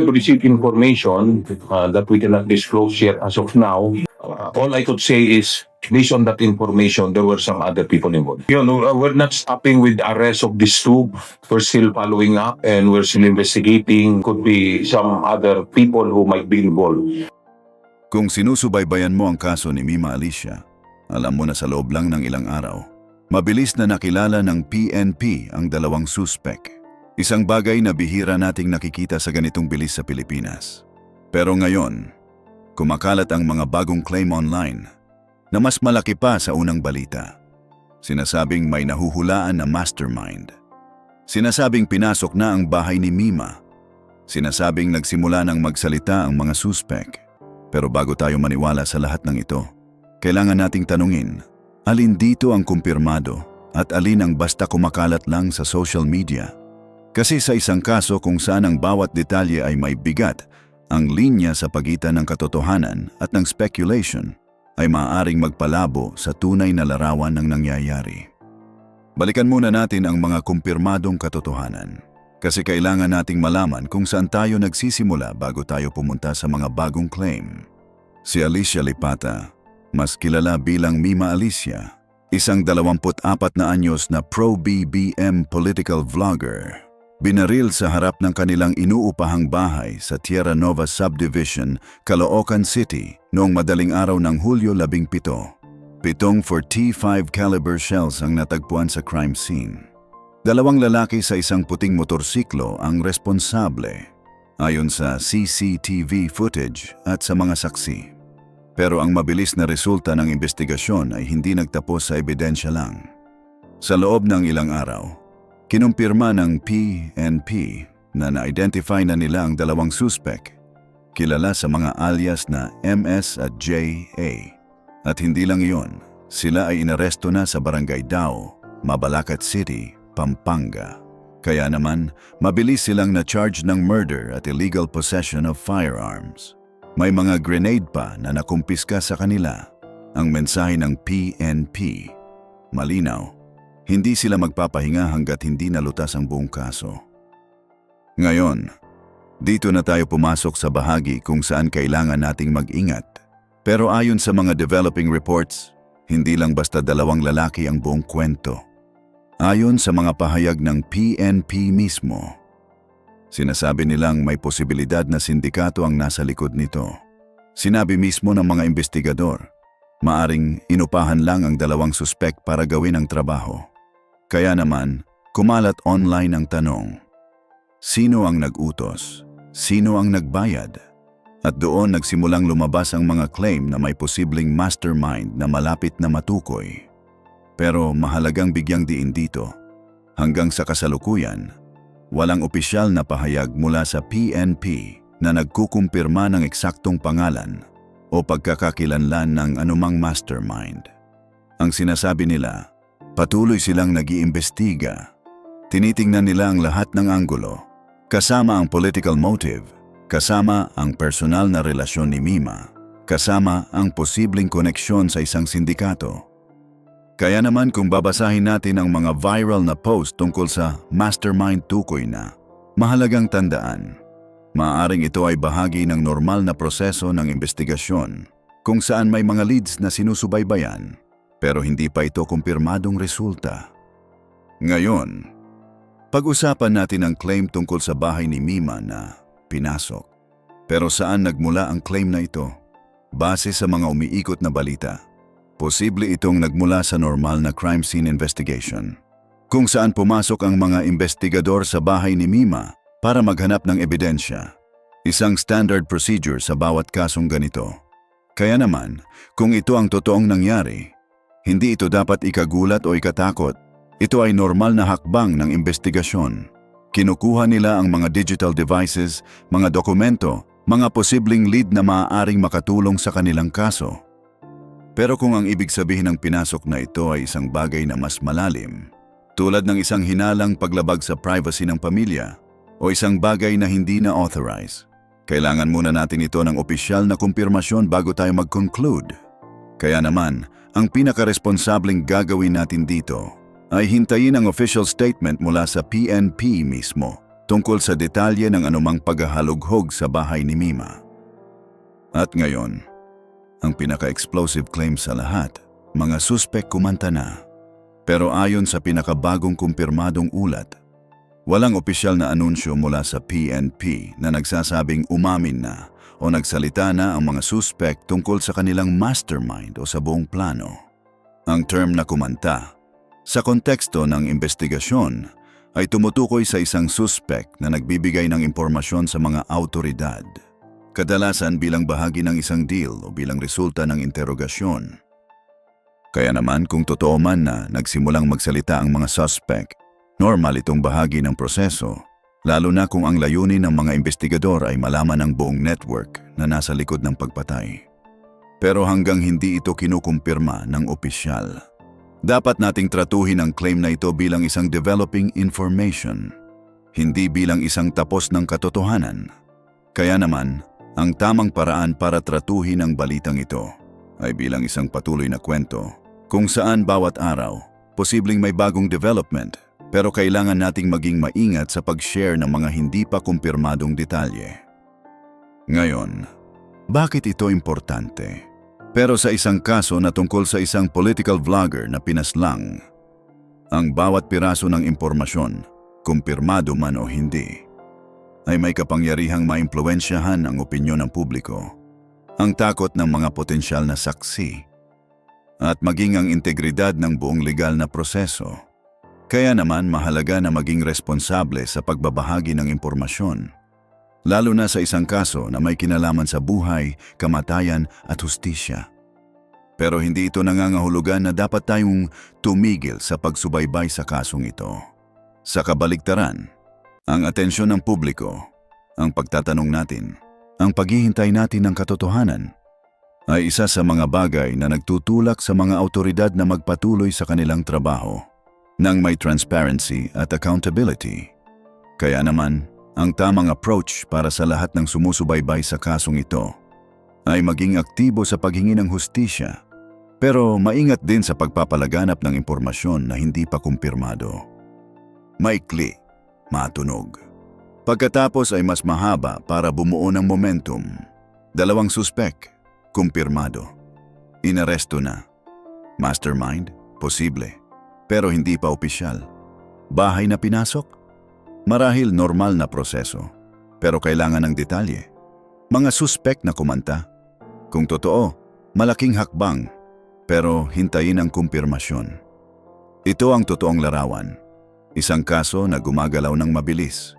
To receive information that we cannot disclose yet as of now. All I could say is, based on that information, there were some other people involved. We're not stopping with the arrest of these two. We're still following up and we're still investigating. Could be some other people who might be involved. Kung sinusubaybayan mo ang kaso ni Mima Alicia, alam mo na sa loob lang ng ilang araw, mabilis na nakilala ng PNP ang dalawang suspek. Isang bagay na bihira nating nakikita sa ganitong bilis sa Pilipinas. Pero ngayon, kumakalat ang mga bagong claim online na mas malaki pa sa unang balita. Sinasabing may nahuhulaan na mastermind. Sinasabing pinasok na ang bahay ni Mima. Sinasabing nagsimula ng magsalita ang mga suspek. Pero bago tayo maniwala sa lahat ng ito, kailangan nating tanungin, alin dito ang kumpirmado at alin ang basta kumakalat lang sa social media? Kasi sa isang kaso kung saan ang bawat detalye ay may bigat, ang linya sa pagitan ng katotohanan at ng speculation ay maaaring magpalabo sa tunay na larawan ng nangyayari. Balikan muna natin ang mga kumpirmadong katotohanan. Kasi kailangan nating malaman kung saan tayo nagsisimula bago tayo pumunta sa mga bagong claim. Si Alicia Lipata, mas kilala bilang Mima Alicia, isang 24 na anyos na pro-BBM political vlogger. Binaril sa harap ng kanilang inuupahang bahay sa Tierra Nova Subdivision, Caloocan City noong madaling araw ng Hulyo 17. 7 .45 caliber shells ang natagpuan sa crime scene. Dalawang lalaki sa isang puting motorsiklo ang responsable, ayon sa CCTV footage at sa mga saksi. Pero ang mabilis na resulta ng investigasyon ay hindi nagtapos sa ebidensya lang. Sa loob ng ilang araw, kinumpirma ng PNP na na-identify na nila ang dalawang suspek, kilala sa mga alias na MS at JA. At hindi lang iyon, sila ay inaresto na sa Barangay Dao, Mabalacat City, Pampanga. Kaya naman, mabilis silang na-charge ng murder at illegal possession of firearms. May mga grenade pa na nakumpiska sa kanila. Ang mensahe ng PNP, malinaw, hindi sila magpapahinga hanggat hindi nalutas ang buong kaso. Ngayon, dito na tayo pumasok sa bahagi kung saan kailangan nating mag-ingat. Pero ayon sa mga developing reports, hindi lang basta dalawang lalaki ang buong kwento. Ayon sa mga pahayag ng PNP mismo, sinasabi nilang may posibilidad na sindikato ang nasa likod nito. Sinabi mismo ng mga investigador, maaring inupahan lang ang dalawang suspek para gawin ang trabaho. Kaya naman, kumalat online ang tanong, sino ang nag-utos? Sino ang nagbayad? At doon nagsimulang lumabas ang mga claim na may posibleng mastermind na malapit na matukoy. Pero mahalagang bigyang diin dito, hanggang sa kasalukuyan, walang opisyal na pahayag mula sa PNP na nagkukumpirma ng eksaktong pangalan o pagkakakilanlan ng anumang mastermind. Ang sinasabi nila, patuloy silang nag-iimbestiga. Tinitingnan nila ang lahat ng anggulo, kasama ang political motive, kasama ang personal na relasyon ni Mima, kasama ang posibleng koneksyon sa isang sindikato. Kaya naman kung babasahin natin ang mga viral na post tungkol sa mastermind tukoy na, mahalagang tandaan, maaaring ito ay bahagi ng normal na proseso ng investigasyon kung saan may mga leads na sinusubaybayan, pero hindi pa ito kumpirmadong resulta. Ngayon, pag-usapan natin ang claim tungkol sa bahay ni Mima na pinasok. Pero saan nagmula ang claim na ito? Base sa mga umiikot na balita, posible itong nagmula sa normal na crime scene investigation, kung saan pumasok ang mga investigador sa bahay ni Mima para maghanap ng ebidensya. Isang standard procedure sa bawat kasong ganito. Kaya naman, kung ito ang totoong nangyari, hindi ito dapat ikagulat o ikatakot. Ito ay normal na hakbang ng investigasyon. Kinukuha nila ang mga digital devices, mga dokumento, mga posibleng lead na maaaring makatulong sa kanilang kaso. Pero kung ang ibig sabihin ng pinasok na ito ay isang bagay na mas malalim, tulad ng isang hinalang paglabag sa privacy ng pamilya o isang bagay na hindi na authorize, kailangan muna natin ito ng opisyal na kumpirmasyon bago tayo mag-conclude. Kaya naman, ang pinaka-responsableng gagawin natin dito ay hintayin ang official statement mula sa PNP mismo tungkol sa detalye ng anumang paghahalughog sa bahay ni Mima. At ngayon, ang pinaka-explosive claim sa lahat, mga suspek kumanta na. Pero ayon sa pinakabagong kumpirmadong ulat, walang opisyal na anunsyo mula sa PNP na nagsasabing umamin na o nagsalita na ang mga suspek tungkol sa kanilang mastermind o sa buong plano. Ang term na kumanta, sa konteksto ng investigasyon, ay tumutukoy sa isang suspek na nagbibigay ng impormasyon sa mga autoridad, kadalasan bilang bahagi ng isang deal o bilang resulta ng interogasyon. Kaya naman kung totoo man na nagsimulang magsalita ang mga suspek, normal itong bahagi ng proseso, lalo na kung ang layunin ng mga investigador ay malaman ang buong network na nasa likod ng pagpatay. Pero hanggang hindi ito kinukumpirma ng opisyal, dapat nating tratuhin ang claim na ito bilang isang developing information, hindi bilang isang tapos ng katotohanan. Kaya naman, ang tamang paraan para tratuhin ang balitang ito ay bilang isang patuloy na kwento kung saan bawat araw, posibleng may bagong development, pero kailangan nating maging maingat sa pag-share ng mga hindi pa kumpirmadong detalye. Ngayon, bakit ito importante? Pero sa isang kaso na tungkol sa isang political vlogger na pinaslang, ang bawat piraso ng impormasyon, kumpirmado man o hindi, ay may kapangyarihang maimpluwensyahan ang opinyon ng publiko, ang takot ng mga potensyal na saksi, at maging ang integridad ng buong legal na proseso. Kaya naman mahalaga na maging responsable sa pagbabahagi ng impormasyon, lalo na sa isang kaso na may kinalaman sa buhay, kamatayan at hustisya. Pero hindi ito nangangahulugan na dapat tayong tumigil sa pagsubaybay sa kasong ito. Sa kabaligtaran, ang atensyon ng publiko, ang pagtatanong natin, ang paghihintay natin ng katotohanan, ay isa sa mga bagay na nagtutulak sa mga autoridad na magpatuloy sa kanilang trabaho nang may transparency at accountability. Kaya naman, ang tamang approach para sa lahat ng sumusubaybay sa kasong ito ay maging aktibo sa paghingi ng hustisya, pero maingat din sa pagpapalaganap ng impormasyon na hindi pa kumpirmado. Maikli, matunog. Pagkatapos ay mas mahaba para bumuo ng momentum. 2 suspek, kumpirmado. Inaresto na. Mastermind? Posible. Pero hindi pa opisyal. Bahay na pinasok? Marahil normal na proseso. Pero kailangan ng detalye. Mga suspek na kumanta? Kung totoo, malaking hakbang. Pero hintayin ang kumpirmasyon. Ito ang totoong larawan. Isang kaso na gumagalaw ng mabilis,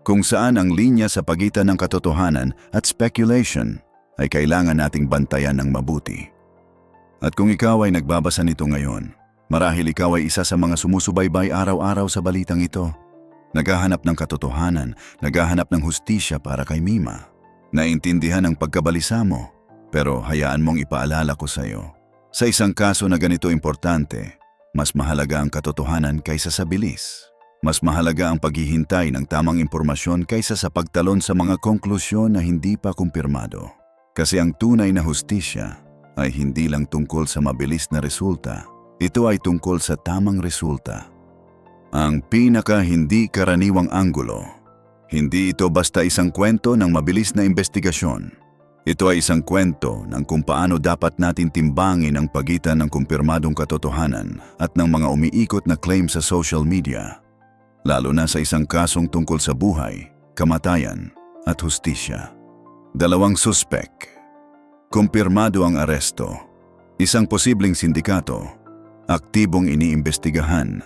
kung saan ang linya sa pagitan ng katotohanan at speculation ay kailangan nating bantayan ng mabuti. At kung ikaw ay nagbabasa nito ngayon, marahil ikaw ay isa sa mga sumusubaybay araw-araw sa balitang ito. Naghahanap ng katotohanan, naghahanap ng hustisya para kay Mima. Naintindihan ang pagkabalisa mo, pero hayaan mong ipaalala ko sa iyo. Sa isang kaso na ganito importante, mas mahalaga ang katotohanan kaysa sa bilis. Mas mahalaga ang paghihintay ng tamang impormasyon kaysa sa pagtalon sa mga konklusyon na hindi pa kumpirmado. Kasi ang tunay na hustisya ay hindi lang tungkol sa mabilis na resulta. Ito ay tungkol sa tamang resulta. Ang pinaka hindi karaniwang anggulo. Hindi ito basta isang kwento ng mabilis na investigasyon. Ito ay isang kwento ng kung paano dapat natin timbangin ang pagitan ng kumpirmadong katotohanan at ng mga umiikot na claim sa social media, lalo na sa isang kasong tungkol sa buhay, kamatayan at hustisya. 2 suspek. Kumpirmado ang aresto. Isang posibleng sindikato, aktibong iniimbestigahan.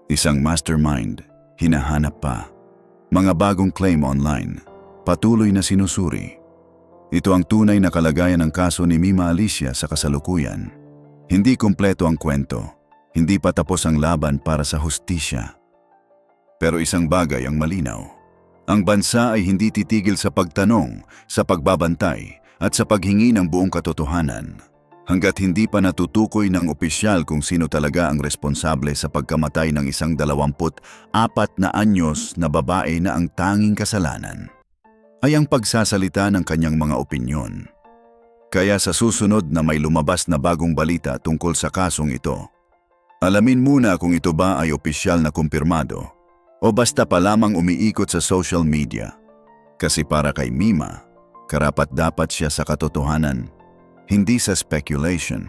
Isang mastermind, hinahanap pa. Mga bagong claim online, patuloy na sinusuri. Ito ang tunay na kalagayan ng kaso ni Mima Alicia sa kasalukuyan. Hindi kumpleto ang kwento, hindi pa tapos ang laban para sa hustisya. Pero isang bagay ang malinaw. Ang bansa ay hindi titigil sa pagtanong, sa pagbabantay, at sa paghingi ng buong katotohanan, hanggat hindi pa natutukoy ng opisyal kung sino talaga ang responsable sa pagkamatay ng isang 24 na anyos na babae na ang tanging kasalanan ay ang pagsasalita ng kanyang mga opinyon. Kaya sa susunod na may lumabas na bagong balita tungkol sa kasong ito, alamin muna kung ito ba ay opisyal na kumpirmado O basta pa lamang umiikot sa social media? Kasi para kay Mima, karapat-dapat siya sa katotohanan, hindi sa speculation.